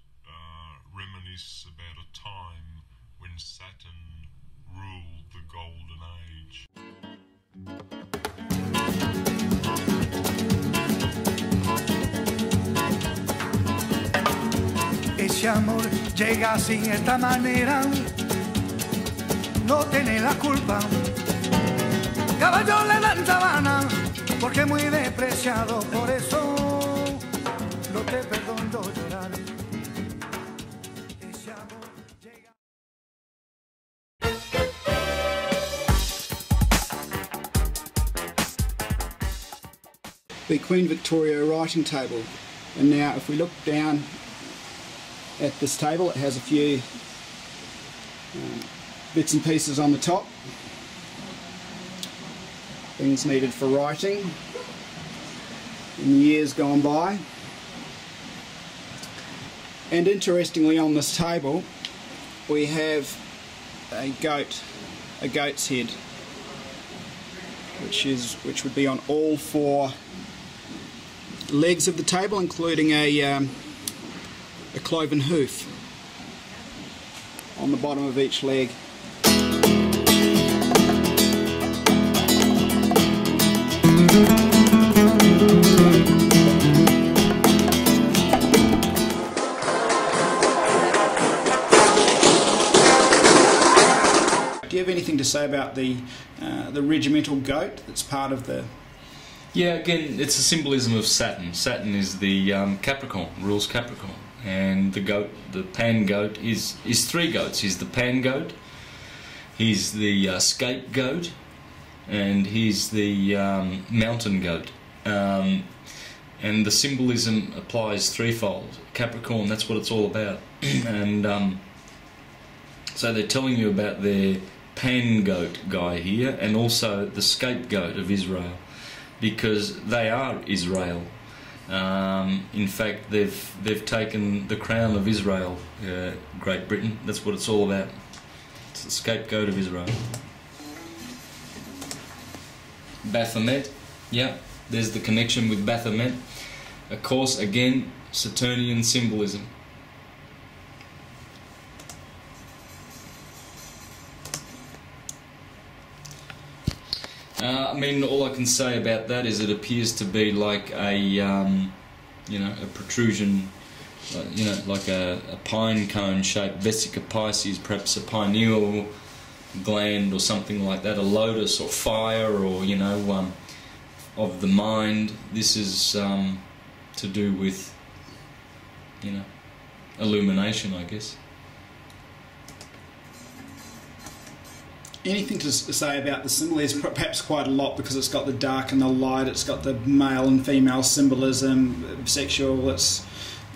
reminisce about a time when Saturn ruled the Golden Age. Ese amor llega así, esta manera, no tiene la culpa. Caballo le dan sabana, porque es muy despreciado, por eso no te perdono llorar. Ese amor llega. The Queen Victoria writing table, and now if we look down at this table, it has a few bits and pieces on the top, things needed for writing in years gone by. And interestingly, on this table we have a goat's head, which would be on all 4 legs of the table, including a cloven hoof on the bottom of each leg. Do you have anything to say about the regimental goat that's part of the... Yeah, again, it's a symbolism of Saturn. Saturn is the Capricorn, rules Capricorn. And the goat, the pan goat, is 3 goats. He's the pan goat, he's the scapegoat, and he's the mountain goat. And the symbolism applies threefold. Capricorn, that's what it's all about. And so they're telling you about their pan goat guy here, and also the scapegoat of Israel, because they are Israel. In fact, they've taken the crown of Israel, Great Britain. That's what it's all about. It's the scapegoat of Israel. Baphomet, yeah, there's the connection with Baphomet. Of course, again, Saturnian symbolism. I mean, all I can say about that is it appears to be like a, you know, a protrusion, you know, like a pine cone shaped vesica piscis, perhaps a pineal gland or something like that, a lotus or fire, or, you know, of the mind. This is to do with, you know, illumination, I guess. Anything to say about the symbol? There's perhaps quite a lot, because it's got the dark and the light, it's got the male and female symbolism, sexual, it's,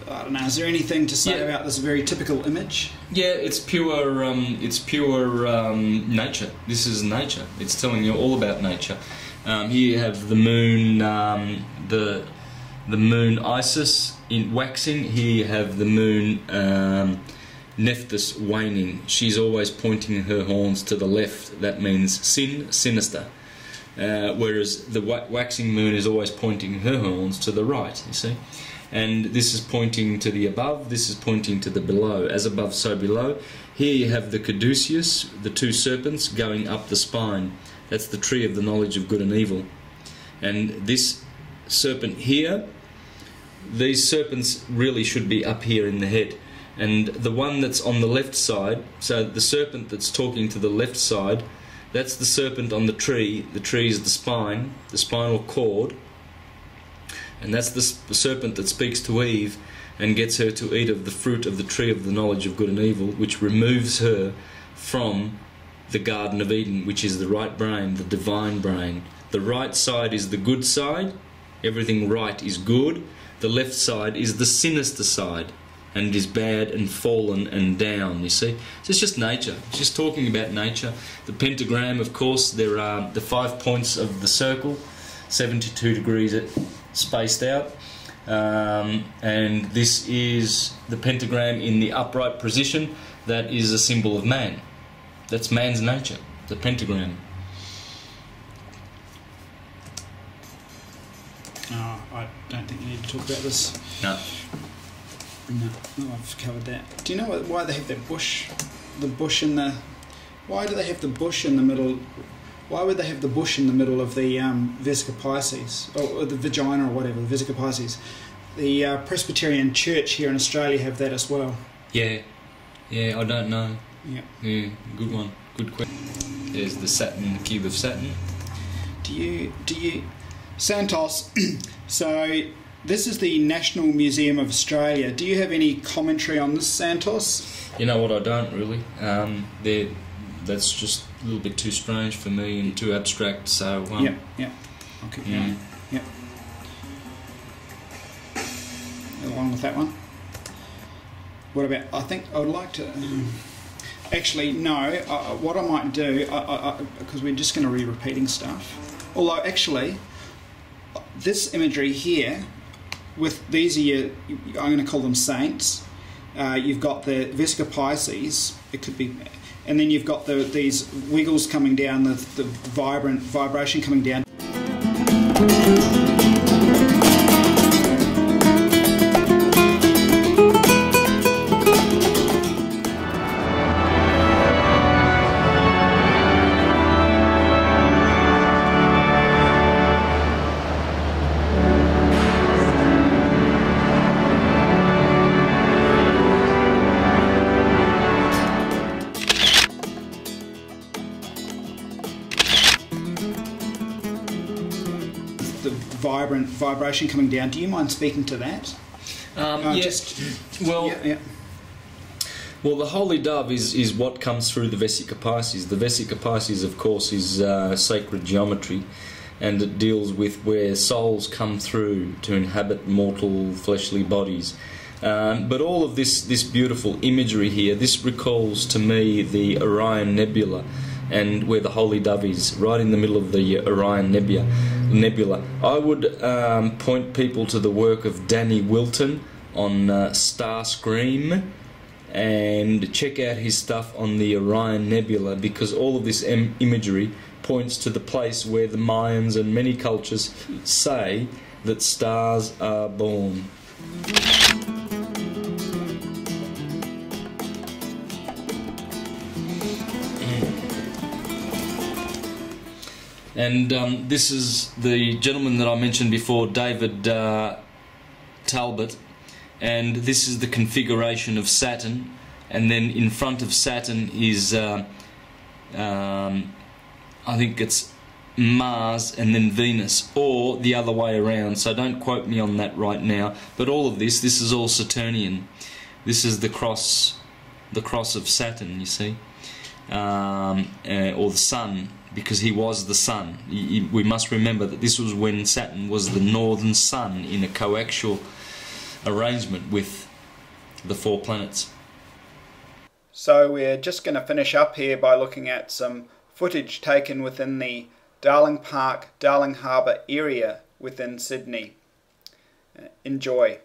I don't know, is there anything to say about this very typical image? Yeah, it's pure nature. This is nature. It's telling you all about nature. Here you have the moon, the moon Isis in waxing. Here you have the moon Nephthys waning. She's always pointing her horns to the left. That means sin, sinister. Whereas the waxing moon is always pointing her horns to the right, you see. And this is pointing to the above, this is pointing to the below. As above, so below. Here you have the caduceus, the two serpents going up the spine. That's the tree of the knowledge of good and evil. And this serpent here, these serpents really should be up here in the head. And the one that's on the left side, so the serpent that's talking to the left side, that's the serpent on the tree. The tree is the spine, the spinal cord. And that's the serpent that speaks to Eve and gets her to eat of the fruit of the tree of the knowledge of good and evil, which removes her from the Garden of Eden, which is the right brain, the divine brain. The right side is the good side, everything right is good. The left side is the sinister side, and is bad and fallen and down, you see. So it's just nature. It's just talking about nature. The pentagram, of course, there are the 5 points of the circle, 72 degrees spaced out. And this is the pentagram in the upright position. That is a symbol of man. That's man's nature, the pentagram. Oh, I don't think you need to talk about this. No. No, I've covered that. Do you know why they have that bush? The bush in the... Why do they have the bush in the middle? Why would they have the bush in the middle of the vesica piscis? Or the vagina or whatever, the vesica piscis. The Presbyterian Church here in Australia have that as well. Yeah. Yeah, I don't know. Yeah. Yeah, good one. Good question. There's the Saturn, the cube of Saturn. Do you... Santos, so... This is the National Museum of Australia. Do you have any commentary on this, Santos? You know what, I don't really. That's just a little bit too strange for me and too abstract, so... Yep. Okay, yep. Along with that one. What about... I think I would like to... actually, no. What I might do, because we're just going to be repeating stuff. Although, actually, this imagery here... With these are your, I'm going to call them saints. You've got the vesica piscis. It could be, and then you've got these wiggles coming down, the vibrant vibration coming down. Vibrant vibration coming down. Do you mind speaking to that? Yes. Well, well, the holy dove is what comes through the vesica piscis. The vesica piscis, of course, is sacred geometry, and it deals with where souls come through to inhabit mortal fleshly bodies. But all of this beautiful imagery here, this recalls to me the Orion Nebula, and where the holy dove is, right in the middle of the Orion Nebula. I would point people to the work of Danny Wilton on Starscream, and check out his stuff on the Orion Nebula, because all of this imagery points to the place where the Mayans and many cultures say that stars are born. And this is the gentleman that I mentioned before, David Talbot, and this is the configuration of Saturn, and then in front of Saturn is I think it's Mars and then Venus, or the other way around, so don't quote me on that right now, but all of this is all Saturnian. This is the cross of Saturn, you see, or the Sun, because he was the Sun. We must remember that this was when Saturn was the northern Sun in a coaxial arrangement with the 4 planets. So we're just going to finish up here by looking at some footage taken within the Darling Park, Darling Harbour area within Sydney. Enjoy.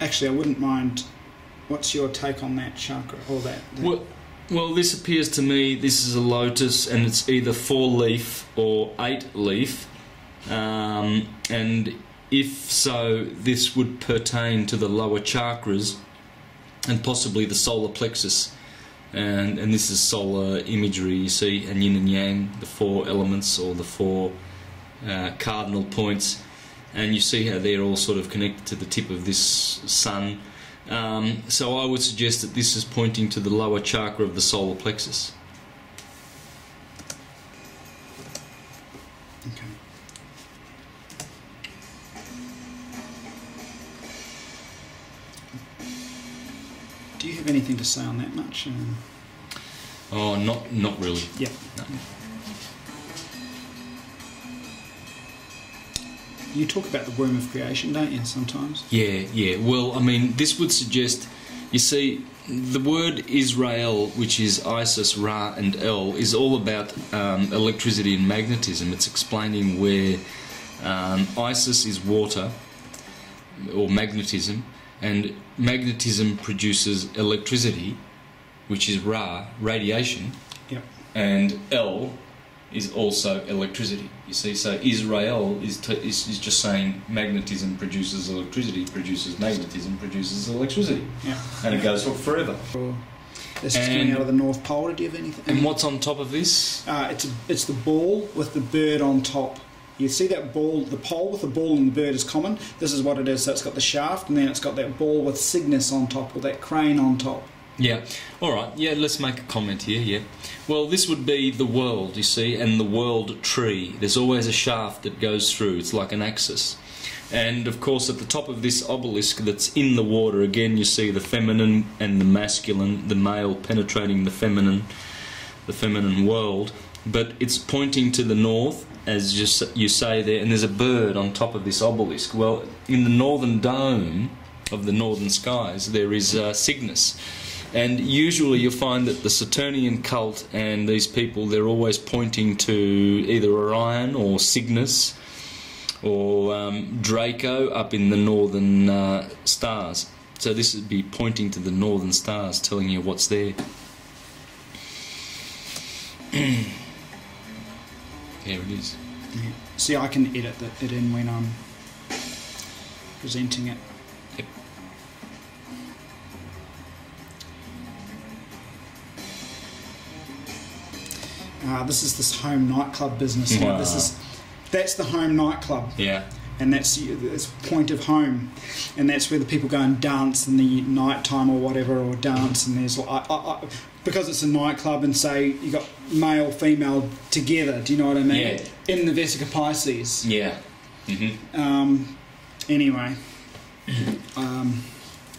Actually, I wouldn't mind. What's your take on that chakra or that? Well, this appears to me, this is a lotus, and it's either 4-leaf or 8-leaf, and if so, this would pertain to the lower chakras and possibly the solar plexus. And this is solar imagery, you see, and yin and yang, the 4 elements or the 4 cardinal points, and you see how they're all sort of connected to the tip of this sun. So I would suggest that this is pointing to the lower chakra of the solar plexus. Okay. Do you have anything to say on that much? Oh, not really. Yeah. No. You talk about the womb of creation, don't you, sometimes? Yeah. Well, I mean, this would suggest, you see, the word Israel, which is Isis, Ra and El, is all about electricity and magnetism. It's explaining where Isis is water, or magnetism, and magnetism produces electricity, which is Ra, radiation, yep. And El is also electricity. You see, so Israel is just saying magnetism produces electricity, produces magnetism, produces electricity. Yeah. And it goes on forever. This is coming out of the North Pole. Do you have anything? And what's on top of this? It's the ball with the bird on top. You see that ball, the pole with the ball and the bird is common. This is what it is. So it's got the shaft, and then it's got that ball with Cygnus on top, or that crane on top. Yeah. All right. Yeah, let's make a comment here. Yeah. Well, this would be the world, you see, and the world tree. There's always a shaft that goes through. It's like an axis. And, of course, at the top of this obelisk that's in the water, again, you see the feminine and the masculine, the male penetrating the feminine world. But it's pointing to the north, as you say there, and there's a bird on top of this obelisk. Well, in the northern dome of the northern skies, there is Cygnus. And usually you'll find that the Saturnian cult and these people, they're always pointing to either Orion or Cygnus or Draco up in the northern stars. So this would be pointing to the northern stars, telling you what's there. There it is. Yeah. See, I can edit it in when I'm presenting it. Yep. This is this home nightclub business. Wow. That's the home nightclub. Yeah. And that's point of home, and that's where the people go and dance in the night time or whatever, or dance. And there's because it's a nightclub, and say you got male, female together. Do you know what I mean? Yeah. In the Vesica Pisces. Yeah. Mm-hmm. Anyway.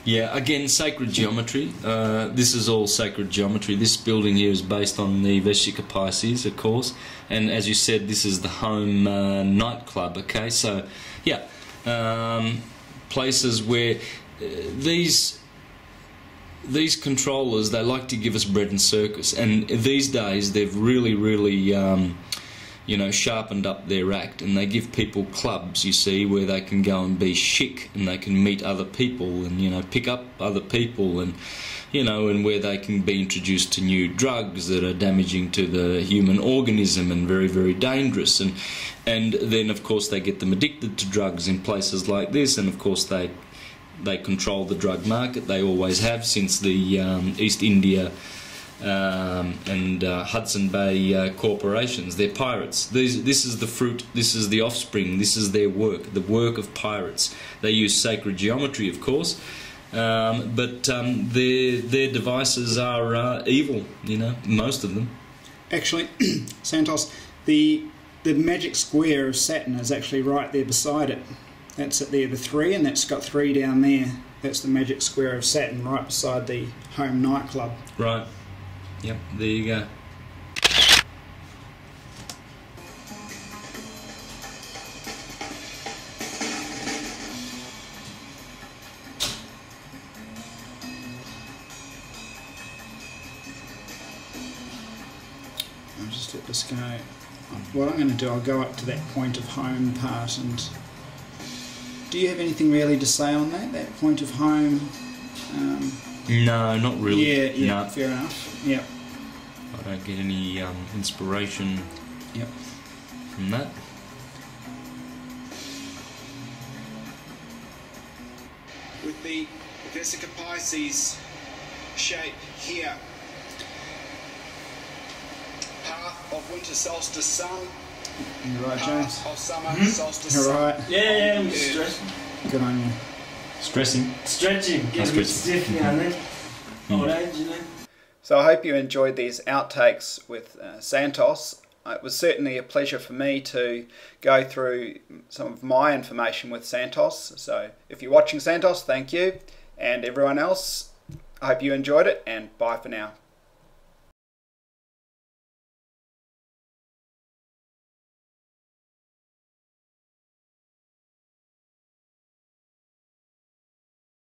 Yeah, again, sacred geometry. This is all sacred geometry. This building here is based on the Vesica Pisces, of course. And as you said, this is the home nightclub, okay? So, yeah, places where these controllers, they like to give us bread and circus. And these days, they've really, sharpened up their act, and they give people clubs, you see, where they can go and be chic, and they can meet other people, and pick up other people, and and where they can be introduced to new drugs that are damaging to the human organism and very, very dangerous, and then of course they get them addicted to drugs in places like this, and of course they control the drug market. They always have since the East India and Hudson Bay corporations. They're pirates. This is the fruit, this is the offspring, this is their work, the work of pirates. They use sacred geometry, of course, but their devices are evil, you know, most of them. Actually, Santos, the magic square of Saturn is actually right there beside it. That's it there, the 3, and that's got 3 down there. That's the magic square of Saturn right beside the home nightclub. Right. Yep, there you go. I'll just let this go. What I'm going to do, I'll go up to that point of home part. And do you have anything really to say on that point of home? No, not really. Yeah, no. Fair enough. Yep. I don't get any inspiration from that. With the Vesica Pisces shape here, path of winter solstice sun. You're right, James. Of summer solstice sun. You're right. Yeah, I'm stressing. Good on you. Stressing? Stretching. Getting a bit stiff now and then. Old age, you know. So I hope you enjoyed these outtakes with Santos. It was certainly a pleasure for me to go through some of my information with Santos. So if you're watching Santos, thank you. And everyone else, I hope you enjoyed it, and bye for now.